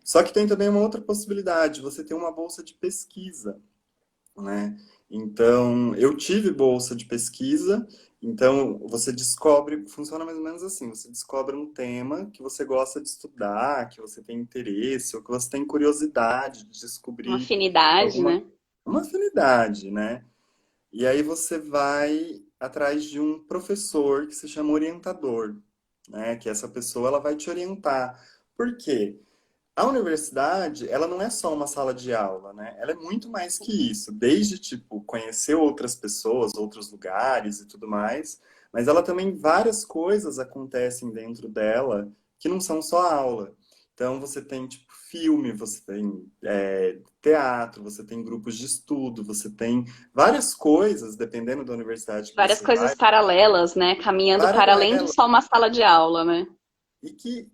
Só que tem também uma outra possibilidade, você ter uma bolsa de pesquisa, né? Então, eu tive bolsa de pesquisa, então você descobre, funciona mais ou menos assim, você descobre um tema que você gosta de estudar, que você tem interesse, ou que você tem curiosidade de Uma descobrir afinidade, alguma né? uma afinidade, né? E aí você vai atrás de um professor que se chama orientador, né? Que essa pessoa ela vai te orientar. Por quê? A universidade, ela não é só uma sala de aula, né? Ela é muito mais que isso. Desde, tipo, conhecer outras pessoas, outros lugares e tudo mais. Mas ela também, várias coisas acontecem dentro dela que não são só aula. Então, você tem, tipo, filme, você tem teatro, você tem grupos de estudo, você tem várias coisas, dependendo da universidade que Várias você coisas vai, paralelas, né? Caminhando para além de paralelas. só uma sala de aula, né? e que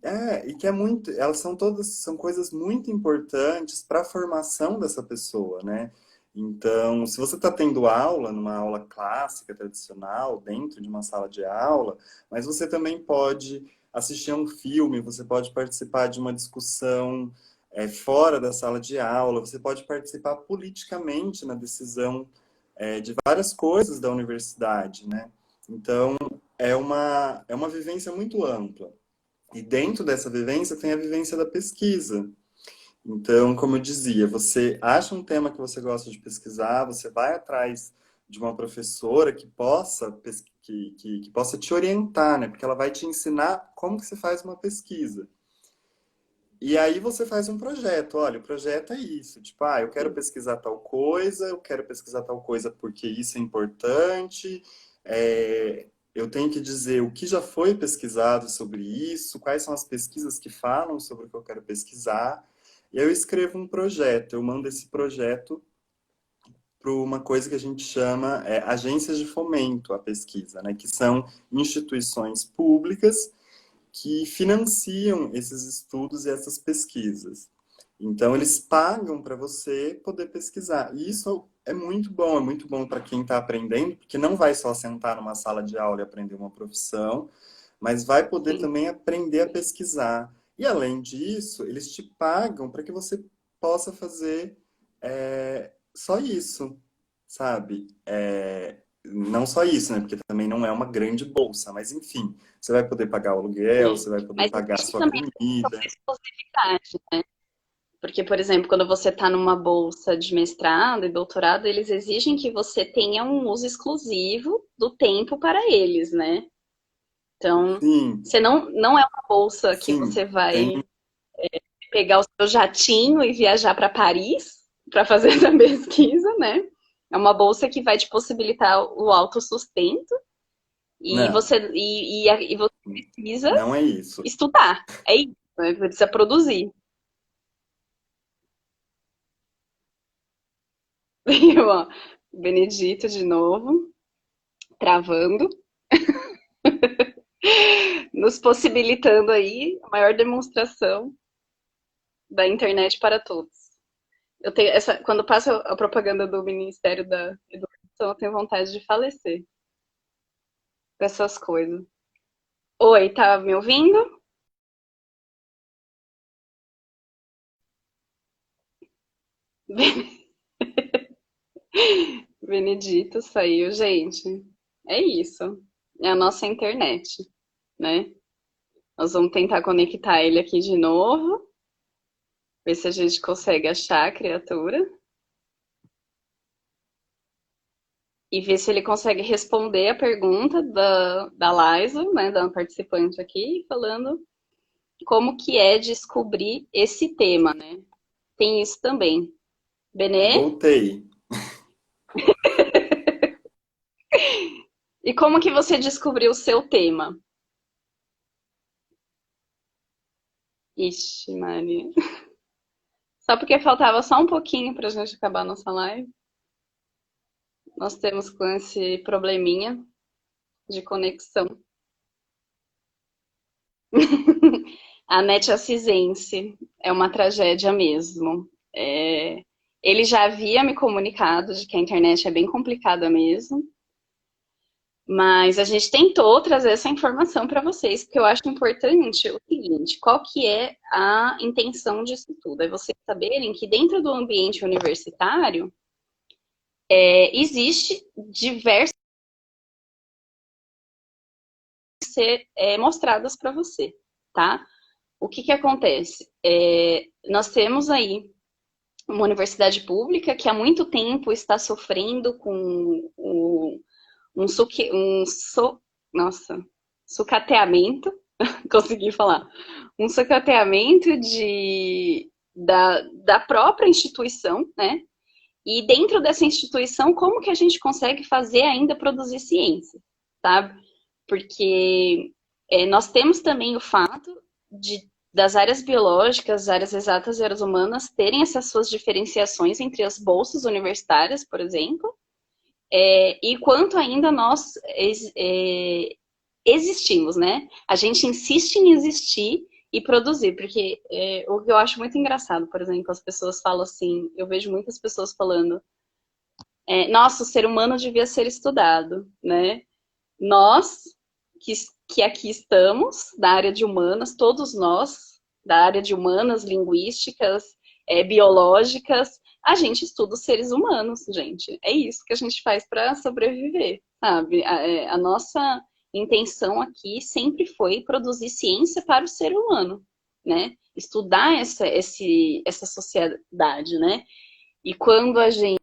é muito, elas são todas, são coisas muito importantes para a formação dessa pessoa, né? Então, se você está tendo aula, numa aula clássica, tradicional, dentro de uma sala de aula, mas você também pode assistir a um filme, você pode participar de uma discussão fora da sala de aula, você pode participar politicamente na decisão de várias coisas da universidade, né? Então, é uma vivência muito ampla. E dentro dessa vivência tem a vivência da pesquisa. Então, como eu dizia, você acha um tema que você gosta de pesquisar, você vai atrás de uma professora que possa, que possa te orientar, né? Porque ela vai te ensinar como que se faz uma pesquisa. E aí você faz um projeto. Olha, o projeto é isso. Tipo, eu quero pesquisar tal coisa, eu quero pesquisar tal coisa porque isso é importante. Eu tenho que dizer o que já foi pesquisado sobre isso, quais são as pesquisas que falam sobre o que eu quero pesquisar. E eu escrevo um projeto. Eu mando esse projeto para uma coisa que a gente chama agências de fomento à pesquisa, né? Que são instituições públicas que financiam esses estudos e essas pesquisas. Então, eles pagam para você poder pesquisar. E isso é muito bom para quem está aprendendo, porque não vai só sentar numa sala de aula e aprender uma profissão, mas vai poder Sim. também aprender a pesquisar. E, além disso, eles te pagam para que você possa fazer só isso, sabe? Não só isso, né? Porque também não é uma grande bolsa, mas enfim, você vai poder pagar o aluguel, É. você vai poder Mas pagar a existe sua também a questão da comida. exclusividade, né? Porque, por exemplo, quando você está numa bolsa de mestrado e doutorado, eles exigem que você tenha um uso exclusivo do tempo para eles, né? Então, Sim, você não é uma bolsa que sim, você vai tem, pegar o seu jatinho e viajar para Paris para fazer essa pesquisa, né? É uma bolsa que vai te possibilitar o autossustento e não, você precisa não é isso. estudar. É isso, né? Você precisa produzir. E, ó, Benedito de novo, travando, nos possibilitando aí a maior demonstração da internet para todos. Quando passa a propaganda do Ministério da Educação, eu tenho vontade de falecer com essas coisas. Oi, tá me ouvindo? Benedito saiu, gente. É isso. É a nossa internet, né? Nós vamos tentar conectar ele aqui de novo, ver se a gente consegue achar a criatura e ver se ele consegue responder a pergunta da Liza, né, da participante aqui, falando como que é descobrir esse tema, né? Tem isso também. Benê, Voltei. e como que você descobriu o seu tema? Ixi, Maria. Só porque faltava só um pouquinho pra gente acabar a nossa live. Nós temos com esse probleminha de conexão. A NET Assisense é uma tragédia mesmo. Ele já havia me comunicado de que a internet é bem complicada mesmo, mas a gente tentou trazer essa informação para vocês, porque eu acho importante o seguinte, qual que é a intenção disso tudo? É vocês saberem que dentro do ambiente universitário existe diversas ser mostradas para você, tá? O que que acontece? Nós temos aí uma universidade pública que há muito tempo está sofrendo com um, suque, um so, nossa, sucateamento, consegui falar, um sucateamento da própria instituição, né? E dentro dessa instituição, como que a gente consegue fazer ainda produzir ciência, sabe? Porque nós temos também o fato das áreas biológicas, áreas exatas e áreas humanas terem essas suas diferenciações entre as bolsas universitárias, por exemplo, e quanto ainda nós existimos, né? A gente insiste em existir e produzir, porque o que eu acho muito engraçado, por exemplo, as pessoas falam assim, eu vejo muitas pessoas falando, nossa, o ser humano devia ser estudado, né? Nós, que, que aqui estamos, da área de humanas, todos nós, da área de humanas, linguísticas, biológicas, a gente estuda os seres humanos, gente. É isso que a gente faz para sobreviver, sabe? A nossa intenção aqui sempre foi produzir ciência para o ser humano, né? Estudar essa sociedade, né? E quando a gente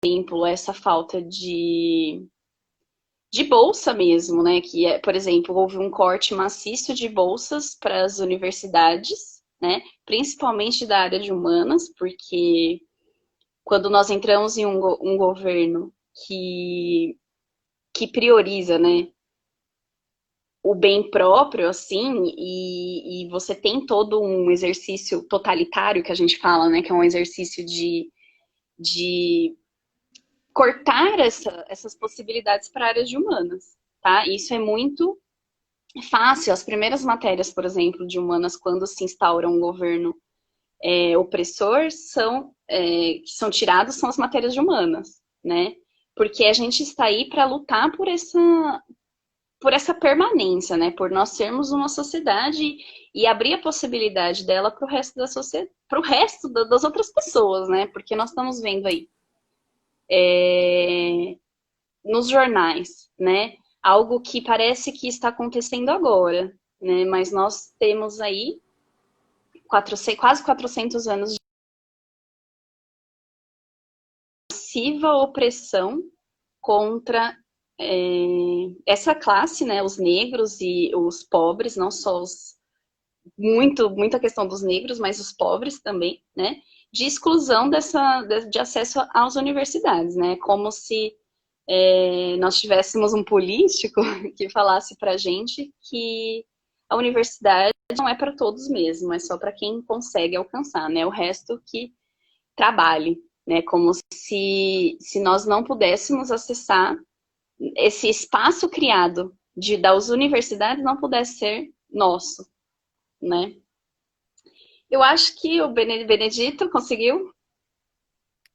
exemplo, essa falta de bolsa mesmo, né? Que é, por exemplo, houve um corte maciço de bolsas para as universidades, né? Principalmente da área de humanas, porque quando nós entramos em um governo que prioriza, né? O bem próprio, assim, e você tem todo um exercício totalitário que a gente fala, né? Que é um exercício de cortar essas possibilidades para áreas de humanas, tá? Isso é muito fácil. As primeiras matérias, por exemplo, de humanas, quando se instaura um governo opressor, que são tirados são as matérias de humanas, né? Porque a gente está aí para lutar por essa permanência, né? Por nós sermos uma sociedade e abrir a possibilidade dela para o resto da sociedade, para o resto das outras pessoas, né? Porque nós estamos vendo aí nos jornais, né? Algo que parece que está acontecendo agora, né? Mas nós temos aí quase 400 anos de massiva opressão contra essa classe, né? Os negros e os pobres, não só muita questão dos negros, mas os pobres também, né? De exclusão de acesso às universidades, né? Como se nós tivéssemos um político que falasse para a gente que a universidade não é para todos mesmo, é só para quem consegue alcançar, né? O resto que trabalhe, né? Como se nós não pudéssemos acessar esse espaço criado das universidades não pudesse ser nosso, né? Eu acho que o Benedito conseguiu.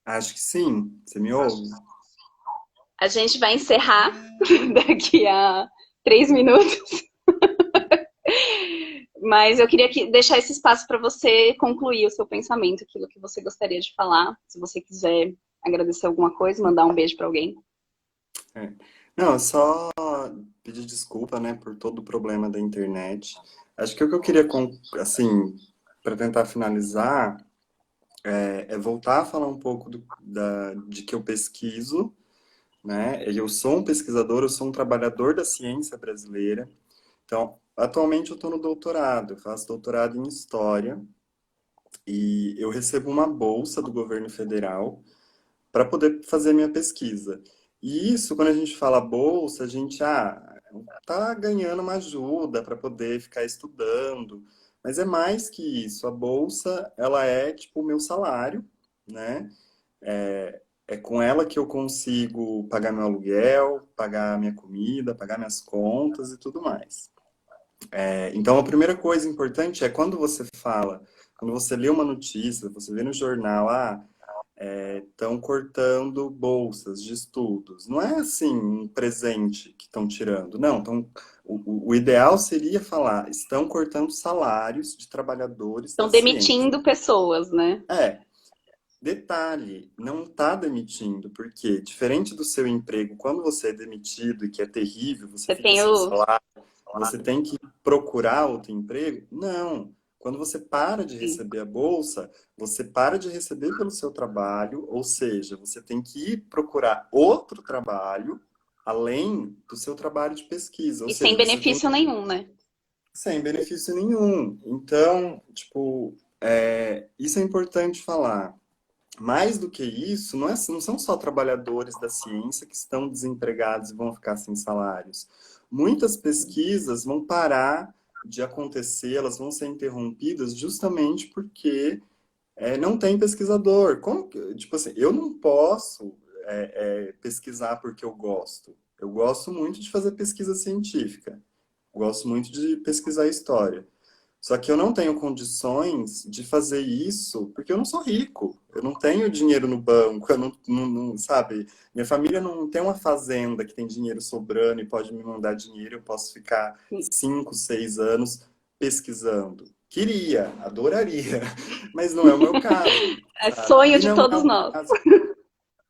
Acho que sim. Você me ouve? A gente vai encerrar daqui a 3 minutos. Mas eu queria deixar esse espaço para você concluir o seu pensamento, aquilo que você gostaria de falar. Se você quiser agradecer alguma coisa, mandar um beijo para alguém. É. Não, só pedir desculpa, né, por todo o problema da internet. Acho que o que eu queria, assim, para tentar finalizar, é voltar a falar um pouco de que eu pesquiso, né? Eu sou um pesquisador, eu sou um trabalhador da ciência brasileira. Então, atualmente eu estou no doutorado, eu faço doutorado em História e eu recebo uma bolsa do governo federal para poder fazer minha pesquisa. E isso, quando a gente fala bolsa, a gente tá ganhando uma ajuda para poder ficar estudando, mas é mais que isso. A bolsa, ela é tipo o meu salário, né? É com ela que eu consigo pagar meu aluguel, pagar minha comida, pagar minhas contas e tudo mais. Então, a primeira coisa importante é quando você fala, quando você lê uma notícia, você vê no jornal, estão cortando bolsas de estudos. Não é assim um presente que estão tirando. Não, o ideal seria falar, estão cortando salários de trabalhadores da Estão ciência. demitindo pessoas, né? Detalhe, não está demitindo, porque diferente do seu emprego, quando você é demitido e que é terrível, você Você fica tem sem o. salário, você tem que procurar outro emprego? Não. Quando você para de Sim. receber a bolsa, você para de receber pelo seu trabalho, ou seja, você tem que ir procurar outro trabalho além do seu trabalho de pesquisa, ou E sem seja, você tem benefício nenhum, né? sem benefício nenhum. Então, tipo, isso é importante falar. Mais do que isso, não são só trabalhadores da ciência que estão desempregados e vão ficar sem salários. Muitas pesquisas vão parar de acontecer, elas vão ser interrompidas justamente porque não tem pesquisador. Tipo assim, eu não posso pesquisar porque eu gosto. Eu gosto muito de fazer pesquisa científica, gosto muito de pesquisar história. Só que eu não tenho condições de fazer isso porque eu não sou rico. Eu não tenho dinheiro no banco, eu sabe? Minha família não tem uma fazenda que tem dinheiro sobrando e pode me mandar dinheiro. Eu posso ficar 5, 6 anos pesquisando. Queria, adoraria, mas não é o meu caso, É sabe? sonho E de não é todos o nós. caso.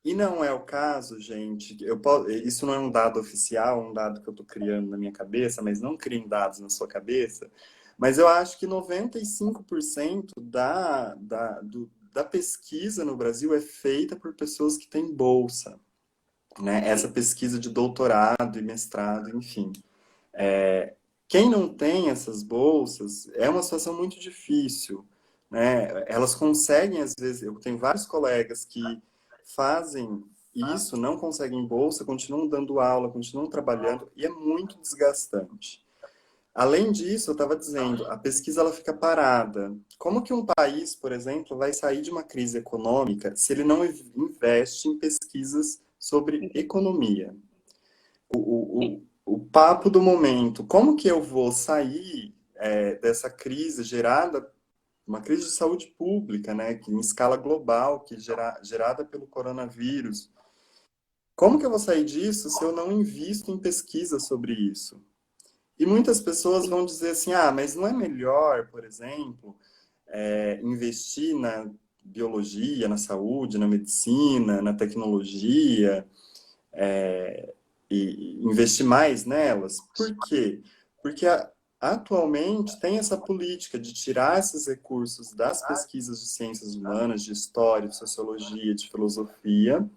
E não é o caso, gente. Isso não é um dado oficial, um dado que eu estou criando na minha cabeça, mas não criem dados na sua cabeça. Mas eu acho que 95% da pesquisa no Brasil é feita por pessoas que têm bolsa, né? Essa pesquisa de doutorado e mestrado, enfim. Quem não tem essas bolsas é uma situação muito difícil, né? Elas conseguem, às vezes, eu tenho vários colegas que fazem isso, não conseguem bolsa, continuam dando aula, continuam trabalhando, e é muito desgastante. Além disso, eu estava dizendo, a pesquisa ela fica parada. Como que um país, por exemplo, vai sair de uma crise econômica se ele não investe em pesquisas sobre economia? O papo do momento, como que eu vou sair dessa crise gerada, uma crise de saúde pública, né, que em escala global, gerada pelo coronavírus? Como que eu vou sair disso se eu não invisto em pesquisa sobre isso? E muitas pessoas vão dizer assim, ah, mas não é melhor, por exemplo, investir na biologia, na saúde, na medicina, na tecnologia, e investir mais nelas? Por quê? Porque atualmente tem essa política de tirar esses recursos das pesquisas de ciências humanas, de história, de sociologia, de filosofia,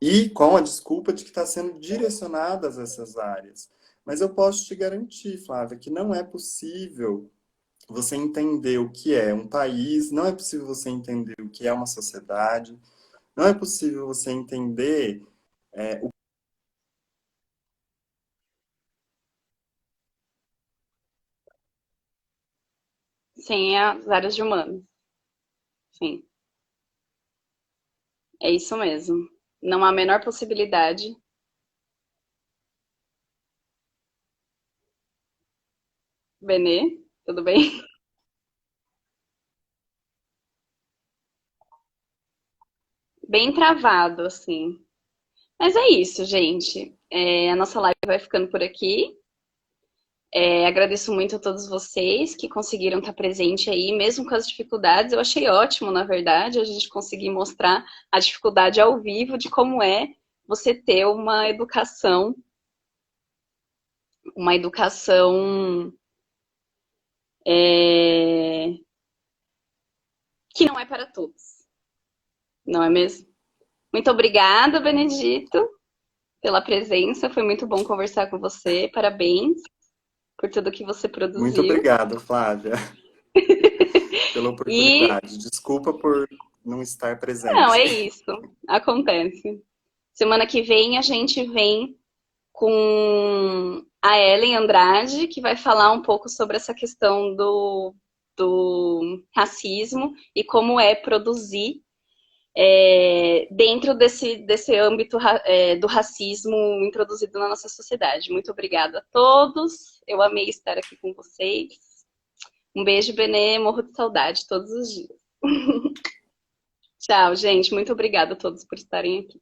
e com a desculpa de que está sendo direcionadas a essas áreas. Mas eu posso te garantir, Flávia, que não é possível você entender o que é um país, não é possível você entender o que é uma sociedade, não é possível você entender Sem as áreas de humanos. Sim, é isso mesmo. Não há a menor possibilidade. Benê, tudo bem? Bem travado, assim. Mas é isso, gente. A nossa live vai ficando por aqui. Agradeço muito a todos vocês que conseguiram estar presente aí, mesmo com as dificuldades. Eu achei ótimo, na verdade, a gente conseguir mostrar a dificuldade ao vivo de como é você ter uma educação é, que não é para todos, não é mesmo? Muito obrigada, Benedito, pela presença. Foi muito bom conversar com você. Parabéns por tudo que você muito produziu. obrigado, Flávia, pela E oportunidade. Desculpa por não estar não, presente. é isso. Acontece. Semana que vem a gente vem com a Ellen Andrade, que vai falar um pouco sobre essa questão do racismo e como é produzir dentro desse âmbito do racismo introduzido na nossa sociedade. Muito obrigada a todos. Eu amei estar aqui com vocês. Um beijo, Benê. Morro de saudade todos os dias. Tchau, gente. Muito obrigada a todos por estarem aqui.